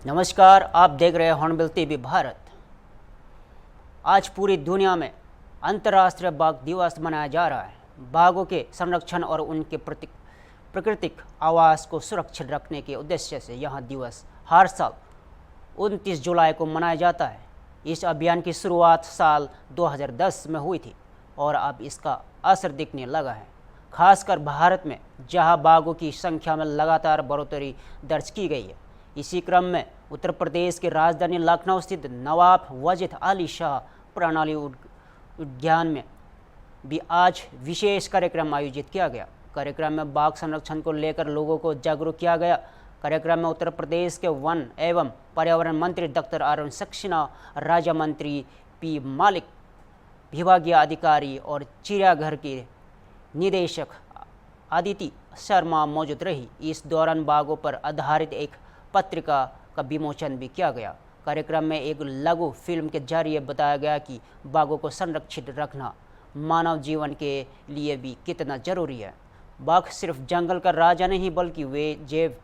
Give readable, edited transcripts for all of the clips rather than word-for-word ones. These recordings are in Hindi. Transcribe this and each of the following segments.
नमस्कार, आप देख रहे हैं हॉर्नबिल टीवी भारत। आज पूरी दुनिया में अंतर्राष्ट्रीय बाघ दिवस मनाया जा रहा है। बाघों के संरक्षण और उनके प्राकृतिक आवास को सुरक्षित रखने के उद्देश्य से यह दिवस हर साल 29 जुलाई को मनाया जाता है। इस अभियान की शुरुआत साल 2010 में हुई थी और अब इसका असर दिखने लगा है, खासकर भारत में, जहां बाघों की संख्या में लगातार बढ़ोतरी दर्ज की गई है। इसी क्रम में उत्तर प्रदेश की राजधानी लखनऊ स्थित नवाब वाजिद अली शाह प्रणाली उद्यान में भी आज विशेष कार्यक्रम आयोजित किया गया। कार्यक्रम में बाघ संरक्षण को लेकर लोगों को जागरूक किया गया। कार्यक्रम में उत्तर प्रदेश के वन एवं पर्यावरण मंत्री डॉक्टर अरुण सक्सेना, राज्य मंत्री पी मालिक, विभागीय अधिकारी और चिड़ियाघर के निदेशक अदिति शर्मा मौजूद रही। इस दौरान बाघों पर आधारित एक पत्रिका का विमोचन भी किया गया। कार्यक्रम में एक लघु फिल्म के जरिए बताया गया कि बाघों को संरक्षित रखना मानव जीवन के लिए भी कितना जरूरी है। बाघ सिर्फ जंगल का राजा नहीं बल्कि वे जैव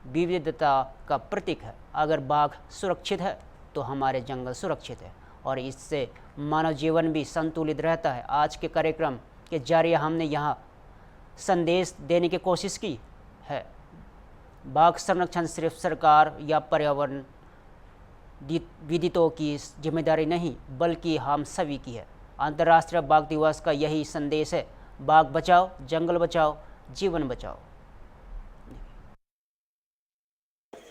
विविधता का प्रतीक है। अगर बाघ सुरक्षित है तो हमारे जंगल सुरक्षित है और इससे मानव जीवन भी संतुलित रहता है। आज के कार्यक्रम के जरिए हमने यहाँ संदेश देने की कोशिश की है, बाघ संरक्षण सिर्फ सरकार या पर्यावरण विदितों की जिम्मेदारी नहीं बल्कि हम सभी की है। अंतर्राष्ट्रीय बाघ दिवस का यही संदेश है, बाघ बचाओ, जंगल बचाओ, जीवन बचाओ।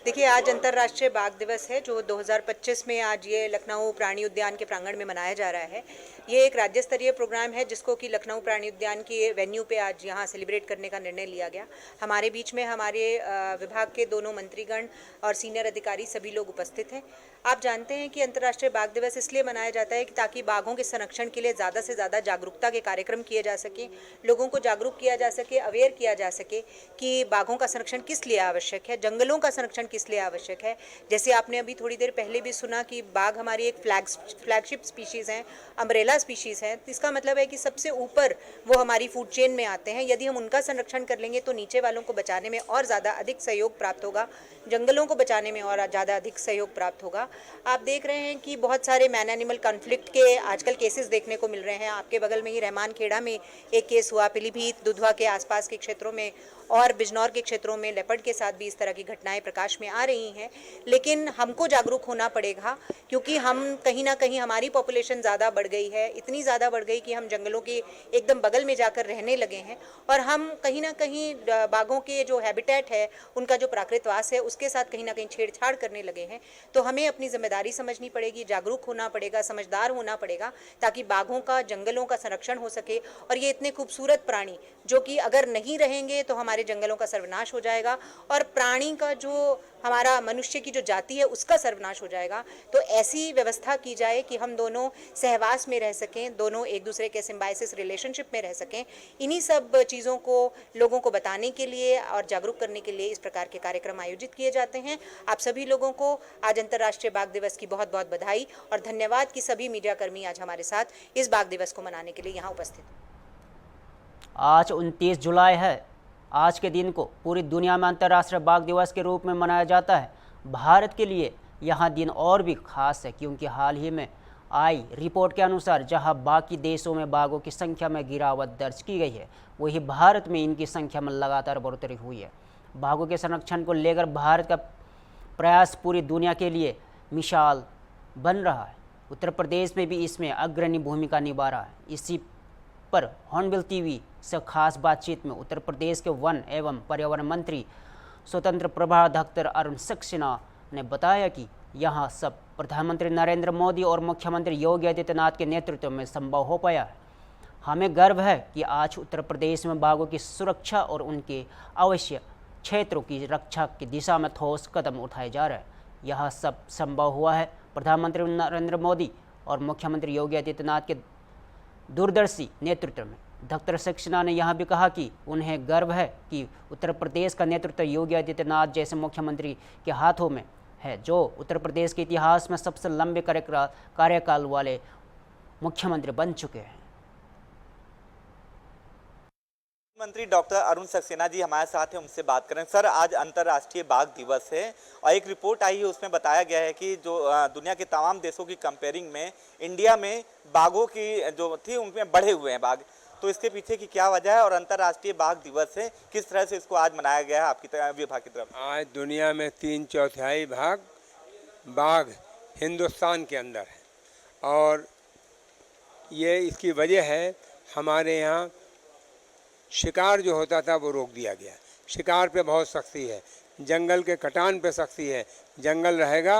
देखिए, आज अंतर्राष्ट्रीय बाघ दिवस है जो 2025 में आज ये लखनऊ प्राणी उद्यान के प्रांगण में मनाया जा रहा है। ये एक राज्य स्तरीय प्रोग्राम है जिसको कि लखनऊ प्राणी उद्यान की वेन्यू पे आज यहाँ सेलिब्रेट करने का निर्णय लिया गया। हमारे बीच में हमारे विभाग के दोनों मंत्रीगण और सीनियर अधिकारी सभी लोग उपस्थित हैं। आप जानते हैं कि अंतर्राष्ट्रीय बाघ दिवस इसलिए मनाया जाता है कि ताकि बाघों के संरक्षण के लिए ज़्यादा से ज़्यादा जागरूकता के कार्यक्रम किए जा सके, लोगों को जागरूक किया जा सके, अवेयर किया जा सके कि बाघों का संरक्षण किस लिए आवश्यक है, जंगलों का संरक्षण किस लिए आवश्यक है। जैसे आपने अभी थोड़ी देर पहले भी सुना कि बाघ हमारी एक फ्लैगशिप स्पीशीज़ हैं, अम्ब्रेला स्पीशीज़ हैं। इसका मतलब है कि सबसे ऊपर वो हमारी फूड चेन में आते हैं। यदि हम उनका संरक्षण कर लेंगे तो नीचे वालों को बचाने में और ज़्यादा अधिक सहयोग प्राप्त होगा, जंगलों को बचाने में और ज़्यादा अधिक सहयोग प्राप्त होगा। आप देख रहे हैं कि बहुत सारे मैन एनिमल कॉन्फ्लिक्ट के आजकल केसेस देखने को मिल रहे हैं। आपके बगल में ही रहमान खेड़ा में एक केस हुआ, पीलीभीत दुधवा के आसपास के क्षेत्रों में और बिजनौर के क्षेत्रों में लेपर्ड के साथ भी इस तरह की घटनाएं प्रकाश में आ रही हैं। लेकिन हमको जागरूक होना पड़ेगा क्योंकि हम कहीं ना कहीं हमारी पॉपुलेशन ज़्यादा बढ़ गई है, इतनी ज़्यादा बढ़ गई कि हम जंगलों के एकदम बगल में जाकर रहने लगे हैं और हम कहीं ना कहीं बाघों के जो हैबिटेट है, उनका जो प्राकृतवास है, उसके साथ कहीं ना कहीं छेड़छाड़ करने लगे हैं। तो हमें अपनी जिम्मेदारी समझनी पड़ेगी, जागरूक होना पड़ेगा, समझदार होना पड़ेगा ताकि बाघों का, जंगलों का संरक्षण हो सके। और ये इतने खूबसूरत प्राणी जो कि अगर नहीं रहेंगे तो हमारे जंगलों का सर्वनाश हो जाएगा और प्राणी का जो हमारा मनुष्य की जो जाति है उसका सर्वनाश हो जाएगा। तो ऐसी व्यवस्था की जाए कि हम दोनों सहवास में रह सकें, दोनों एक दूसरे के सिम्बायोसिस रिलेशनशिप में रह सकें। इन्हीं सब चीज़ों को लोगों को बताने के लिए और जागरूक करने के लिए इस प्रकार के कार्यक्रम आयोजित किए जाते हैं। आप सभी लोगों को आज अंतर्राष्ट्रीय बाघ दिवस की बहुत बहुत बधाई और धन्यवाद कि सभी मीडियाकर्मी आज हमारे साथ इस बाघ दिवस को मनाने के लिए यहाँ उपस्थित हैं। आज 29 जुलाई है। आज के दिन को पूरी दुनिया में अंतर्राष्ट्रीय बाघ दिवस के रूप में मनाया जाता है। भारत के लिए यह दिन और भी खास है क्योंकि हाल ही में आई रिपोर्ट के अनुसार जहां बाकी देशों में बाघों की संख्या में गिरावट दर्ज की गई है, वहीं भारत में इनकी संख्या में लगातार बढ़ोतरी हुई है। बाघों के संरक्षण को लेकर भारत का प्रयास पूरी दुनिया के लिए मिसाल बन रहा है। उत्तर प्रदेश में भी इसमें अग्रणी भूमिका निभा रहा है। इसी पर हॉर्नबिल टीवी से खास बातचीत में उत्तर प्रदेश के वन एवं पर्यावरण मंत्री स्वतंत्र प्रभार डॉक्टर अरुण सक्सेना ने बताया कि यह सब प्रधानमंत्री नरेंद्र मोदी और मुख्यमंत्री योगी आदित्यनाथ के नेतृत्व में संभव हो पाया है। हमें गर्व है कि आज उत्तर प्रदेश में बाघों की सुरक्षा और उनके आवश्यक क्षेत्रों की रक्षा की दिशा में ठोस कदम उठाए जा रहे हैं। यह सब संभव हुआ है प्रधानमंत्री नरेंद्र मोदी और मुख्यमंत्री योगी आदित्यनाथ के दूरदर्शी नेतृत्व में। डॉक्टर सक्सेना ने यह भी कहा कि उन्हें गर्व है कि उत्तर प्रदेश का नेतृत्व योगी आदित्यनाथ जैसे मुख्यमंत्री के हाथों में है, जो उत्तर प्रदेश के इतिहास में सबसे लंबे कार्यकाल वाले मुख्यमंत्री बन चुके हैं। मंत्री डॉक्टर अरुण सक्सेना जी हमारे साथ हैं, उनसे बात करें। सर, आज अंतर्राष्ट्रीय बाघ दिवस है और एक रिपोर्ट आई है, उसमें बताया गया है कि जो दुनिया के तमाम देशों की कंपेयरिंग में इंडिया में बाघों की जो थी उनमें बढ़े हुए हैं बाघ। तो इसके पीछे की क्या वजह है और अंतर्राष्ट्रीय बाघ दिवस है, किस तरह से इसको आज मनाया गया है आपकी विभाग की तरफ? आज दुनिया में 3/4 भाग बाघ हिंदुस्तान के अंदर है और ये इसकी वजह है हमारे यहाँ शिकार जो होता था वो रोक दिया गया। शिकार पे बहुत सख्ती है, जंगल के कटान पे सख्ती है। जंगल रहेगा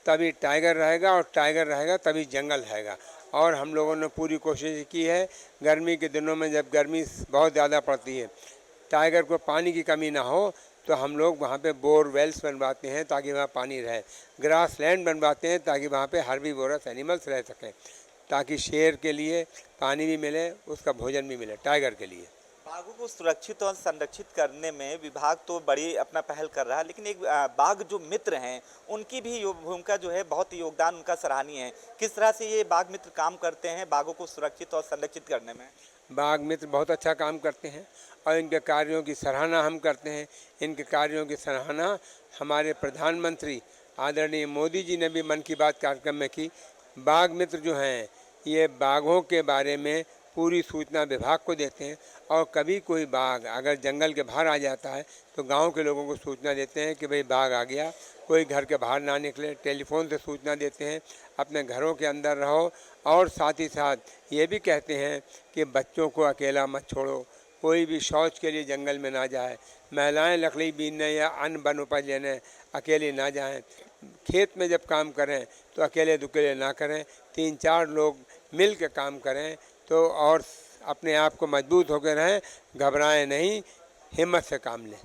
तभी टाइगर रहेगा और टाइगर रहेगा तभी जंगल रहेगा। और हम लोगों ने पूरी कोशिश की है, गर्मी के दिनों में जब गर्मी बहुत ज़्यादा पड़ती है, टाइगर को पानी की कमी ना हो, तो हम लोग वहाँ पे बोरवेल्स बनवाते हैं ताकि वहाँ पानी रहे, ग्रास लैंड बनवाते हैं ताकि वहाँ पे हर्बीवोरस एनिमल्स रह सकें, ताकि शेर के लिए पानी भी मिले, उसका भोजन भी मिले टाइगर के लिए। बाघों को सुरक्षित और संरक्षित करने में विभाग तो बड़ी अपना पहल कर रहा है, लेकिन एक बाघ जो मित्र हैं उनकी भी भूमिका जो है, बहुत योगदान उनका सराहनीय है। किस तरह से ये बाघ मित्र काम करते हैं बाघों को सुरक्षित और संरक्षित करने में? बाघ मित्र बहुत अच्छा काम करते हैं और इनके कार्यों की सराहना हम करते हैं। इनके कार्यों की सराहना हमारे प्रधानमंत्री आदरणीय मोदी जी ने भी मन की बात कार्यक्रम में की। बाघ मित्र जो हैं ये बाघों के बारे में पूरी सूचना विभाग को देते हैं और कभी कोई बाघ अगर जंगल के बाहर आ जाता है तो गांव के लोगों को सूचना देते हैं कि भाई बाघ आ गया, कोई घर के बाहर ना निकले। टेलीफोन से सूचना देते हैं, अपने घरों के अंदर रहो। और साथ ही साथ ये भी कहते हैं कि बच्चों को अकेला मत छोड़ो, कोई भी शौच के लिए जंगल में ना जाए, महिलाएं लकड़ी बीनने या अन्न वन उपज लेने अकेले ना जाएं, खेत में जब काम करें तो अकेले दुकेले ना करें, 3-4 लोग मिल के काम करें तो और अपने आप को मजबूत होकर रहें, घबराएं नहीं, हिम्मत से काम लें।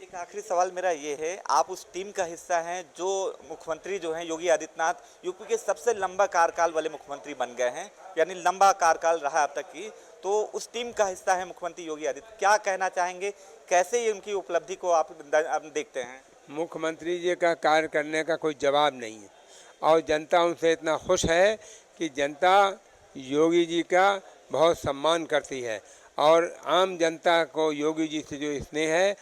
एक आखिरी सवाल मेरा ये है, आप उस टीम का हिस्सा हैं जो मुख्यमंत्री जो हैं योगी आदित्यनाथ यूपी के सबसे लंबा कार्यकाल वाले मुख्यमंत्री बन गए हैं, यानी लंबा कार्यकाल रहा अब तक की, तो उस टीम का हिस्सा है मुख्यमंत्री योगी आदित्यनाथ। क्या कहना चाहेंगे, कैसे ये उनकी उपलब्धि को आप देखते हैं? मुख्यमंत्री जी का कार्य करने का कोई जवाब नहीं है और जनता उनसे इतना खुश है कि जनता योगी जी का बहुत सम्मान करती है और आम जनता को योगी जी से जो स्नेह है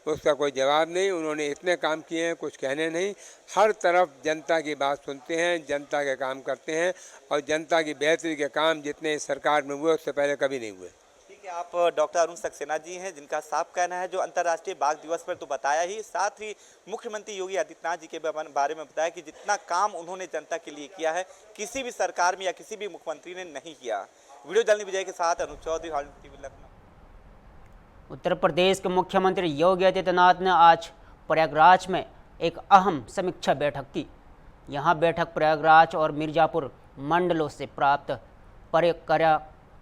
उसका कोई जवाब नहीं। उन्होंने इतने काम किए हैं, कुछ कहने नहीं, हर तरफ जनता की बात सुनते हैं, जनता के काम करते हैं और जनता की बेहतरी के काम जितने इस सरकार में हुए उससे पहले कभी नहीं हुए। ठीक है, आप डॉक्टर अरुण सक्सेना जी हैं जिनका साफ कहना है जो अंतर्राष्ट्रीय बाघ दिवस पर तो बताया ही, साथ ही मुख्यमंत्री योगी आदित्यनाथ जी के बारे में बताया कि जितना काम उन्होंने जनता के लिए किया है किसी भी सरकार में या किसी भी मुख्यमंत्री ने नहीं किया। वीडियो जर्नलिस्ट विजय के साथ अनुज चौधरी, हॉल टीवी लखनऊ। उत्तर प्रदेश के मुख्यमंत्री योगी आदित्यनाथ ने आज प्रयागराज में एक अहम समीक्षा बैठक की। यहां बैठक प्रयागराज और मिर्जापुर मंडलों से प्राप्त परिक्रमा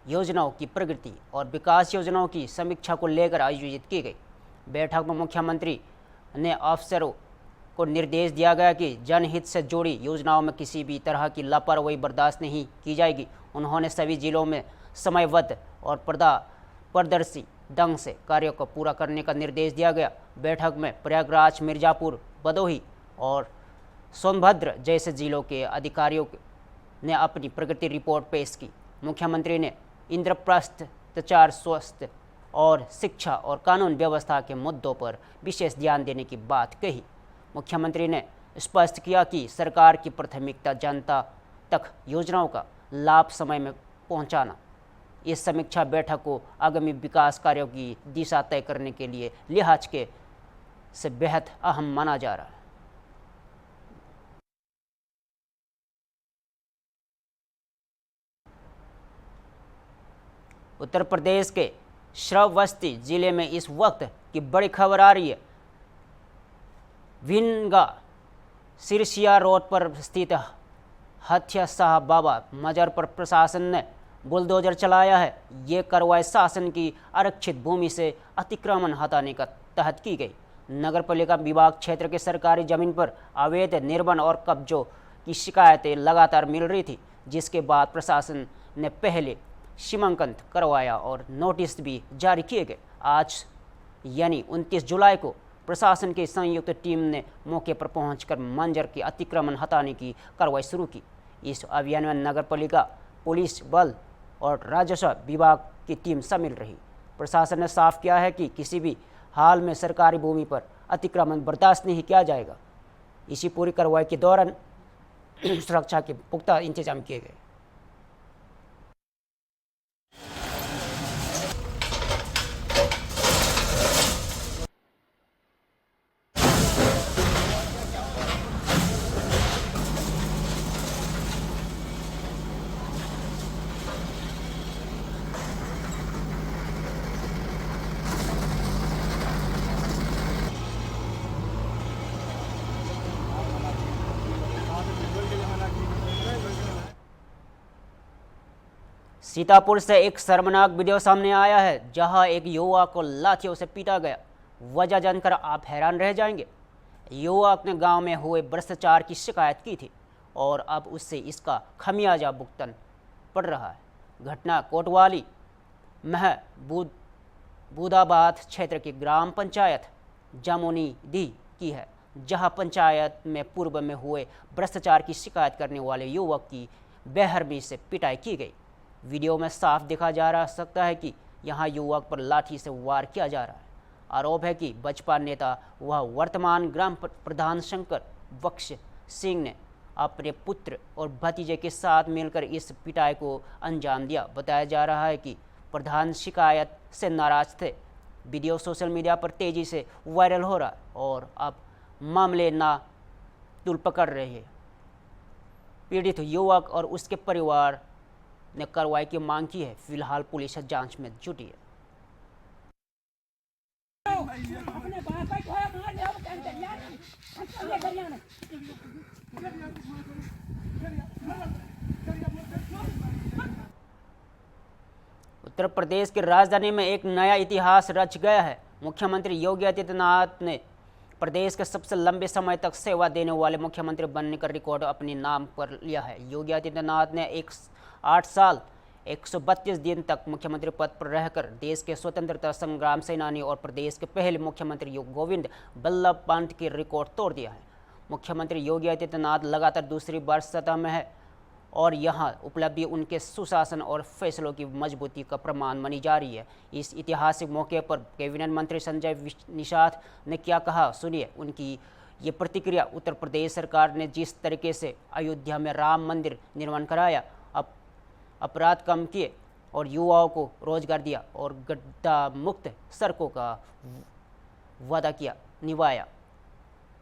योजनाओं की प्रगति और विकास योजनाओं की समीक्षा को लेकर आयोजित की गई। बैठक में मुख्यमंत्री ने अफसरों को निर्देश दिया गया कि जनहित से जुड़ी योजनाओं में किसी भी तरह की लापरवाही बर्दाश्त नहीं की जाएगी। उन्होंने सभी जिलों में समयबद्ध और पारदर्शी ढंग से कार्यों को पूरा करने का निर्देश दिया गया। बैठक में प्रयागराज, मिर्जापुर, भदोही और सोनभद्र जैसे जिलों के अधिकारियों ने अपनी प्रगति रिपोर्ट पेश की। मुख्यमंत्री ने इंद्रप्रस्थ, प्रचार, स्वास्थ्य और शिक्षा और कानून व्यवस्था के मुद्दों पर विशेष ध्यान देने की बात कही। मुख्यमंत्री ने स्पष्ट किया कि सरकार की प्राथमिकता जनता तक योजनाओं का लाभ समय में पहुंचाना। इस समीक्षा बैठक को आगामी विकास कार्यों की दिशा तय करने के लिए लिहाज के से बेहद अहम माना जा रहा है। उत्तर प्रदेश के श्रावस्ती जिले में इस वक्त की बड़ी खबर आ रही है। विनगा सिरसिया रोड पर स्थित हथिया साहब बाबा मजार पर प्रशासन ने बुलडोजर चलाया है। ये कार्रवाई शासन की आरक्षित भूमि से अतिक्रमण हटाने का तहत की गई। नगरपालिका विभाग क्षेत्र के सरकारी जमीन पर अवैध निर्माण और कब्जों की शिकायतें लगातार मिल रही थी, जिसके बाद प्रशासन ने पहले सीमांकन करवाया और नोटिस भी जारी किए गए। आज यानी 29 जुलाई को प्रशासन की संयुक्त टीम ने मौके पर पहुंचकर मंजर के अतिक्रमण हटाने की कार्रवाई शुरू की। इस अभियान में नगरपालिका, पुलिस बल और राजस्व विभाग की टीम शामिल रही। प्रशासन ने साफ किया है कि किसी भी हाल में सरकारी भूमि पर अतिक्रमण बर्दाश्त नहीं किया जाएगा। इसी पूरी कार्रवाई के दौरान सुरक्षा के पुख्ता इंतजाम किए गए। सीतापुर से एक शर्मनाक वीडियो सामने आया है, जहां एक युवक को लाठियों से पीटा गया। वजह जानकर आप हैरान रह जाएंगे। युवक ने गांव में हुए भ्रष्टाचार की शिकायत की थी और अब उससे इसका खमियाजा भुगतन पड़ रहा है। घटना कोतवाली महबूदाबाद क्षेत्र की ग्राम पंचायत जामुनीदी की है, जहां पंचायत में पूर्व में हुए भ्रष्टाचार की शिकायत करने वाले युवक की बेरहमी से पिटाई की गई। वीडियो में साफ देखा जा सकता है कि यहां युवक पर लाठी से वार किया जा रहा है। आरोप है कि बसपा नेता वह वर्तमान ग्राम प्रधान शंकर बख्श सिंह ने अपने पुत्र और भतीजे के साथ मिलकर इस पिटाई को अंजाम दिया। बताया जा रहा है कि प्रधान शिकायत से नाराज थे। वीडियो सोशल मीडिया पर तेजी से वायरल हो रहा है और अब मामले ना तुल पकड़ रहे हैं। पीड़ित युवक और उसके परिवार ने कार्रवाई की मांग की है। फिलहाल पुलिस जांच में जुटी है। उत्तर प्रदेश की राजधानी में एक नया इतिहास रच गया है। मुख्यमंत्री योगी आदित्यनाथ ने प्रदेश के सबसे लंबे समय तक सेवा देने वाले मुख्यमंत्री बनने का रिकॉर्ड अपने नाम पर लिया है। योगी आदित्यनाथ ने 8 साल 132 दिन तक मुख्यमंत्री पद पर रहकर देश के स्वतंत्रता संग्राम सेनानी और प्रदेश के पहले मुख्यमंत्री गोविंद बल्लभ पंत के रिकॉर्ड तोड़ दिया है। मुख्यमंत्री योगी आदित्यनाथ लगातार दूसरी बार सत्ता में है और यहां उपलब्धि उनके सुशासन और फैसलों की मजबूती का प्रमाण मानी जा रही है। इस ऐतिहासिक मौके पर कैबिनेट मंत्री संजय निषाद ने क्या कहा, सुनिए उनकी ये प्रतिक्रिया। उत्तर प्रदेश सरकार ने जिस तरीके से अयोध्या में राम मंदिर निर्माण कराया, अपराध कम किए और युवाओं को रोजगार दिया और गड्ढा मुक्त सड़कों का वादा किया निभाया,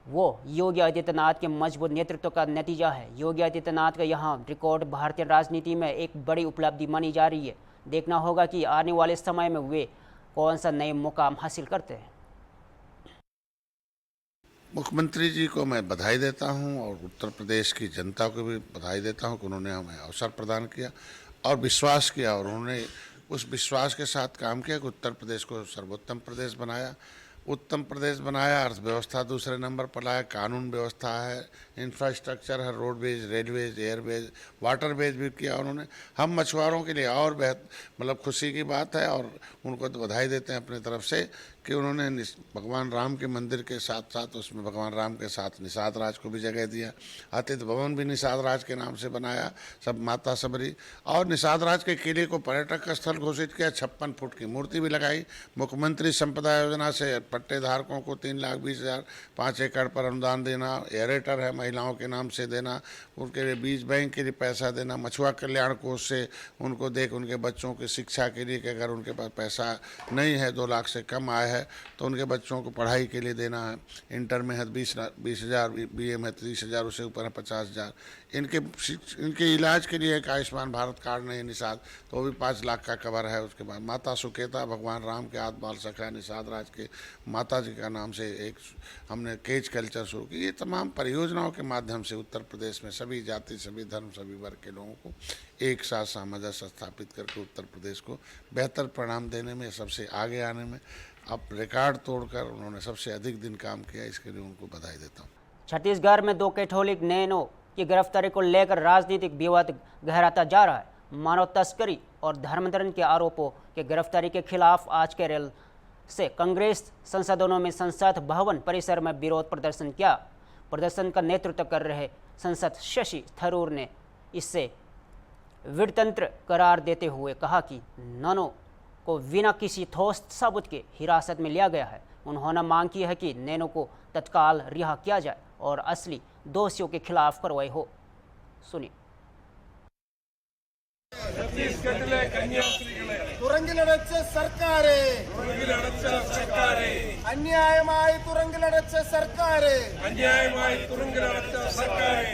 वो योगी आदित्यनाथ के मजबूत नेतृत्व का नतीजा है। योगी आदित्यनाथ का यहाँ रिकॉर्ड भारतीय राजनीति में एक बड़ी उपलब्धि मानी जा रही है। देखना होगा कि आने वाले समय में वे कौन सा नए मुकाम हासिल करते हैं। मुख्यमंत्री जी को मैं बधाई देता हूं और उत्तर प्रदेश की जनता को भी बधाई देता हूं कि उन्होंने हमें अवसर प्रदान किया और विश्वास किया और उन्होंने उस विश्वास के साथ काम किया कि उत्तर प्रदेश को सर्वोत्तम प्रदेश बनाया, उत्तम प्रदेश बनाया। अर्थव्यवस्था दूसरे नंबर पर लाया, कानून व्यवस्था है, इंफ्रास्ट्रक्चर है, रोडवेज, रेलवेज, एयरवेज, वाटरवेज भी किया उन्होंने। हम मछुआरों के लिए और मतलब खुशी की बात है और उनको तो बधाई देते हैं अपनी तरफ से कि उन्होंने भगवान राम के मंदिर के साथ साथ उसमें भगवान राम के साथ निषाद राज को भी जगह दिया। अतिथि भवन भी निषाद राज के नाम से बनाया, सब माता सबरी, और निषाद राज के किले को पर्यटक स्थल घोषित किया। 56 फुट की मूर्ति भी लगाई। मुख्यमंत्री संपदा योजना से पट्टेधारकों को 3,20,000 5 एकड़ पर अनुदान देना, एरेटर है महिलाओं के नाम से देना, उनके लिए बीज बैंक के लिए पैसा देना, मछुआ कल्याण कोष से उनको उनके बच्चों की शिक्षा के लिए कि अगर उनके पास पैसा नहीं है, 2 लाख से कम आय है, तो उनके बच्चों को पढ़ाई के लिए देना है। इंटर में है 20,000, BA में 30,000, उससे ऊपर है 50,000। इनके इलाज के लिए एक आयुष्मान भारत कार्ड नहीं निषाद, तो वो भी 5 लाख का कवर है। उसके बाद माता सुकेता, भगवान राम के आद बाल सखा निषाद राज के माता जी का नाम से एक हमने केज कल्चर शुरू की। ये तमाम परियोजनाओं के माध्यम से उत्तर प्रदेश में सभी जाति, सभी धर्म, सभी वर्ग के लोगों को एक साथ सामंजस्य स्थापित करके उत्तर प्रदेश को बेहतर परिणाम देने में, सबसे आगे आने में अब रिकॉर्ड तोड़कर उन्होंने सबसे अधिक दिन काम किया। इसके लिए उनको बधाई देता हूँ। छत्तीसगढ़ में 2 कैथोलिक नैनों की गिरफ्तारी को लेकर राजनीतिक विवाद गहराता जा रहा है। मानव तस्करी और धर्मांतरण के आरोपों के गिरफ्तारी के खिलाफ आज केरल से कांग्रेस सांसदों में संसद भवन परिसर में विरोध प्रदर्शन किया। प्रदर्शन का नेतृत्व कर रहे सांसद शशि थरूर ने इसे वितंत्र करार देते हुए कहा कि को बिना किसी ठोस सबूत के हिरासत में लिया गया है। उन्होंने मांग की है कि नैनो को तत्काल रिहा किया जाए और असली दोषियों के खिलाफ कार्रवाई हो। सुनिए। തുറങ്കിലടച്ച സർക്കാര് അന്യായമായി തുറങ്കിലടച്ച സർക്കാര്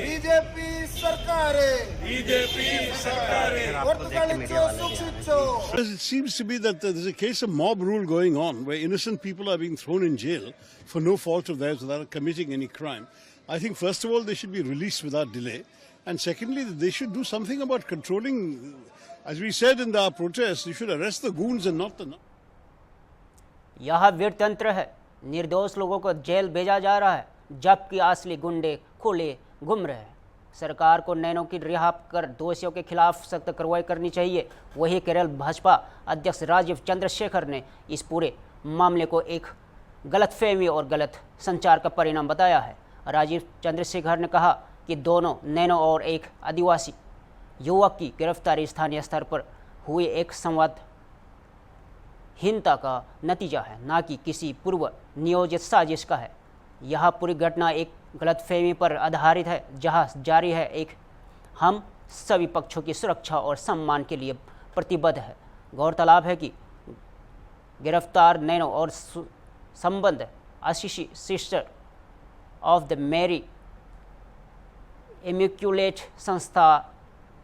ബിജെപി സർക്കാര് ഓർത്തുകളിച്ചോ സൂക്ഷിച്ചോ. It seems to be that there's a case of mob rule going on where innocent people are being thrown in jail for no fault of theirs without committing any crime. I think first of all they should be released without delay, and secondly they should do something about controlling. As we said in our protest, you should arrest the goons and not the. यह वीरतंत्र है। निर्दोष लोगों को जेल भेजा जा रहा है जबकि असली गुंडे खुले घूम रहे हैं। सरकार को नैनो की रिहा कर दोषियों के खिलाफ सख्त कार्रवाई करनी चाहिए। वही केरल भाजपा अध्यक्ष राजीव चंद्रशेखर ने इस पूरे मामले को एक गलतफहमी और गलत संचार का परिणाम बताया है। राजीव चंद्रशेखर ने कहा कि दोनों नैनो और एक आदिवासी युवक की गिरफ्तारी स्थानीय स्तर पर हुई एक संवादहीनता का नतीजा है, न कि किसी पूर्व नियोजित साजिश का है। यह पूरी घटना एक गलतफहमी पर आधारित है जहां जारी है एक हम सभी पक्षों की सुरक्षा और सम्मान के लिए प्रतिबद्ध है। गौरतलब है कि गिरफ्तार नैनो और संबंध आशीषी सिस्टर ऑफ द मेरी इमिक्युलेट संस्था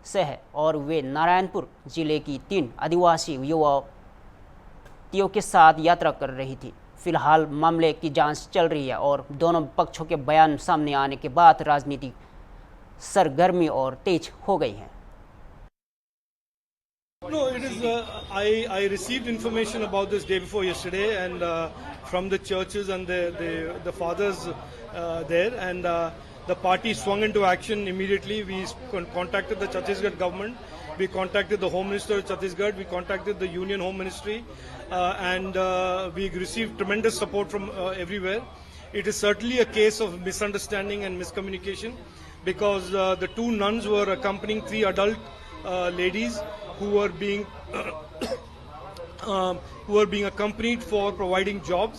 से है और वे नारायणपुर जिले की 3 आदिवासी युवतियों के साथ यात्रा कर रही थी। फिलहाल मामले की जांच चल रही है और दोनों पक्षों के बयान सामने आने के बाद राजनीतिक सरगर्मी और तेज हो गई है। No, it is. I received information about this day before yesterday, and from the churches and the fathers there, and the party swung into action immediately. We contacted the Chhattisgarh government, we contacted the Home Minister of Chhattisgarh, we contacted the Union Home Ministry, and we received tremendous support from everywhere. It is certainly a case of misunderstanding and miscommunication because the 2 nuns were accompanying 3 adult ladies who were being accompanied for providing jobs.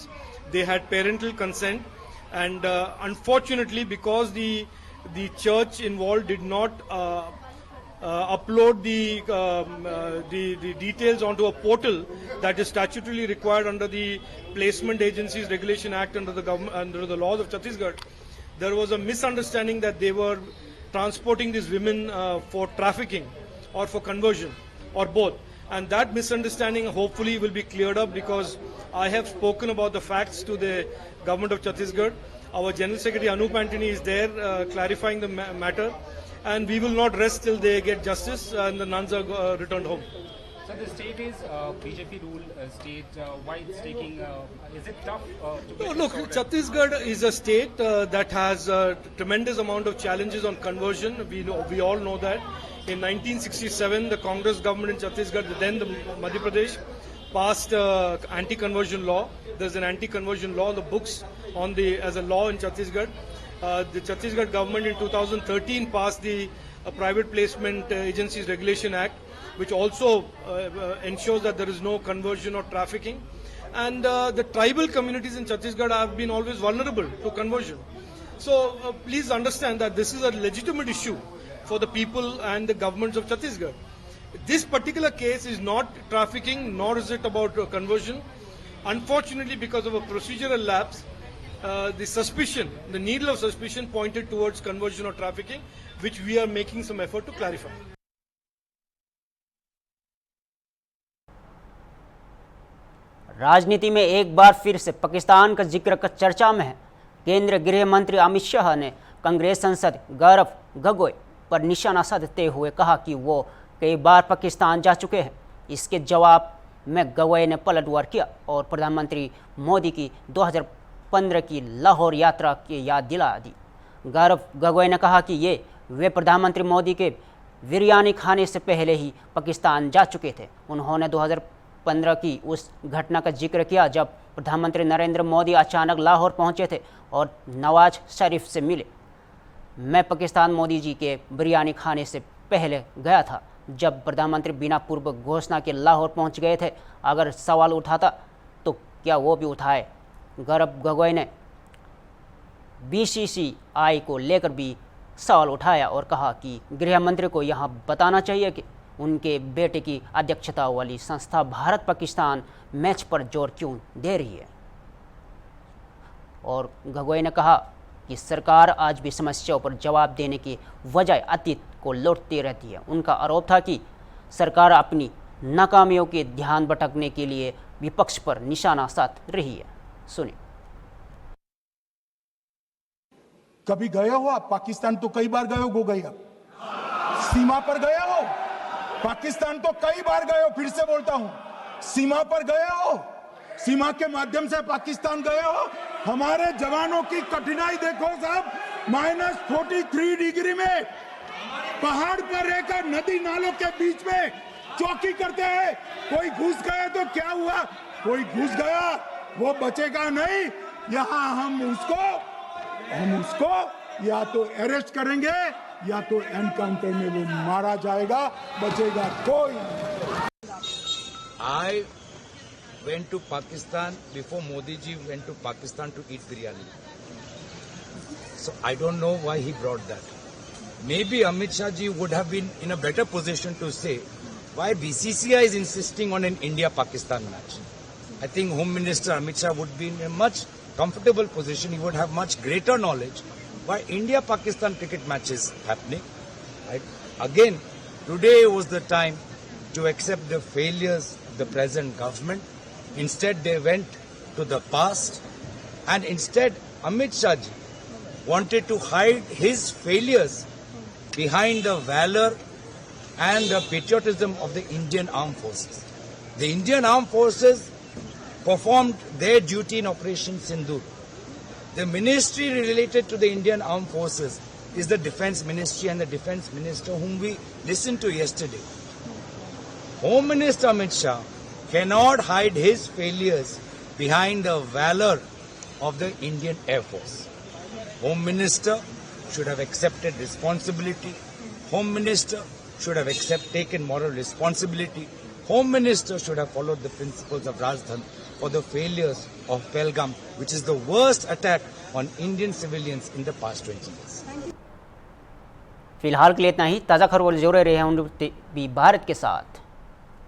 They had parental consent. And unfortunately, because the church involved did not upload the details onto a portal that is statutorily required under the Placement Agencies Regulation Act under the laws of Chhattisgarh, there was a misunderstanding that they were transporting these women for trafficking or for conversion or both. And that misunderstanding hopefully will be cleared up because I have spoken about the facts to the government of Chhattisgarh. Our General Secretary Anup Antony is there clarifying the matter, and we will not rest till they get justice and the nuns are returned home. So the state is BJP rule state. Why it's taking? Is it tough? No, look, Chhattisgarh is a state that has a tremendous amount of challenges on conversion. We all know that. In 1967, the Congress government in Chhattisgarh, then the Madhya Pradesh, passed anti-conversion law. There's an anti-conversion law on the books as a law in Chhattisgarh. The Chhattisgarh government in 2013 passed the Private Placement Agencies Regulation Act, which also ensures that there is no conversion or trafficking. And the tribal communities in Chhattisgarh have been always vulnerable to conversion. So please understand that this is a legitimate issue for the people and the governments of Chhattisgarh. This particular case is not trafficking, nor is it about conversion. Unfortunately, because of a procedural lapse, the needle of suspicion pointed towards conversion or trafficking, which we are making some effort to clarify. राजनीति में एक बार फिर से पाकिस्तान का जिक्र चर्चा में है। केंद्रीय गृह मंत्री अमित शाह ने कांग्रेस सांसद गौरव गोगोई पर निशाना साधते हुए कहा कि वो कई बार पाकिस्तान जा चुके हैं। इसके जवाब में गोगोई ने पलटवार किया और प्रधानमंत्री मोदी की 2015 की लाहौर यात्रा की याद दिला दी। गौरव गोगोई ने कहा कि वे प्रधानमंत्री मोदी के बिरयानी खाने से पहले ही पाकिस्तान जा चुके थे। उन्होंने 2015 की उस घटना का जिक्र किया जब प्रधानमंत्री नरेंद्र मोदी अचानक लाहौर पहुंचे थे और नवाज शरीफ से मिले। मैं पाकिस्तान मोदी जी के बिरयानी खाने से पहले गया था जब प्रधानमंत्री बिना पूर्व घोषणा के लाहौर पहुंच गए थे। अगर सवाल उठाता तो क्या वो भी उठाए। गौरव गोगोई ने बीसीसीआई को लेकर भी सवाल उठाया और कहा कि गृह मंत्री को यहां बताना चाहिए कि उनके बेटे की अध्यक्षता वाली संस्था भारत पाकिस्तान मैच पर जोर क्यों दे रही है। और गोगोई ने कहा कि सरकार आज भी समस्याओं पर जवाब देने की बजाय अतीत को लौटती रहती है। उनका आरोप था कि सरकार अपनी नाकामियों के ध्यान भटकने के लिए विपक्ष पर निशाना साध रही है। सुनिए। कभी गए हो आप पाकिस्तान? तो कई बार गए हो गोगोई, आप सीमा पर गए हो? पाकिस्तान तो कई बार गए हो, फिर से बोलता हूं, सीमा पर गए हो? सीमा के माध्यम से पाकिस्तान गए हो? हमारे जवानों की कठिनाई देखो साहब, -43 डिग्री में पहाड़ पर रहकर नदी नालों के बीच में चौकी करते हैं। कोई घुस गए तो क्या हुआ? कोई घुस गया वो बचेगा नहीं। यहां हम उसको या तो अरेस्ट करेंगे या तो एनकाउंटर में वो मारा जाएगा, बचेगा कोई नहीं। I went to Pakistan before Modi ji went to Pakistan to eat biryani. So I don't know why he brought that. Maybe Amit Shah ji would have been in a better position to say why BCCI is insisting on an India-Pakistan match. I think Home Minister Amit Shah would be in a much comfortable position. He would have much greater knowledge why India-Pakistan cricket match is happening. Right? Again, today was the time to accept the failures of the present government. Instead, they went to the past, and instead, Amit Shah ji wanted to hide his failures behind the valor and the patriotism of the Indian Armed Forces. The Indian Armed Forces performed their duty in Operation Sindoor. The ministry related to the Indian Armed Forces is the Defence Ministry and the Defence Minister whom we listened to yesterday. Home Minister Amit Shah cannot hide his failures behind the valor of the Indian Air Force. Home Minister should have accepted responsibility. Home Minister should have taken moral responsibility. Home Minister should have followed the principles of Rajdhan for the failures of Pahalgam, which is the worst attack on Indian civilians in the past 20 years. फिलहाल के लिए इतना ही। ताज़ा खबरों जुड़े रहे हैं भारत के साथ।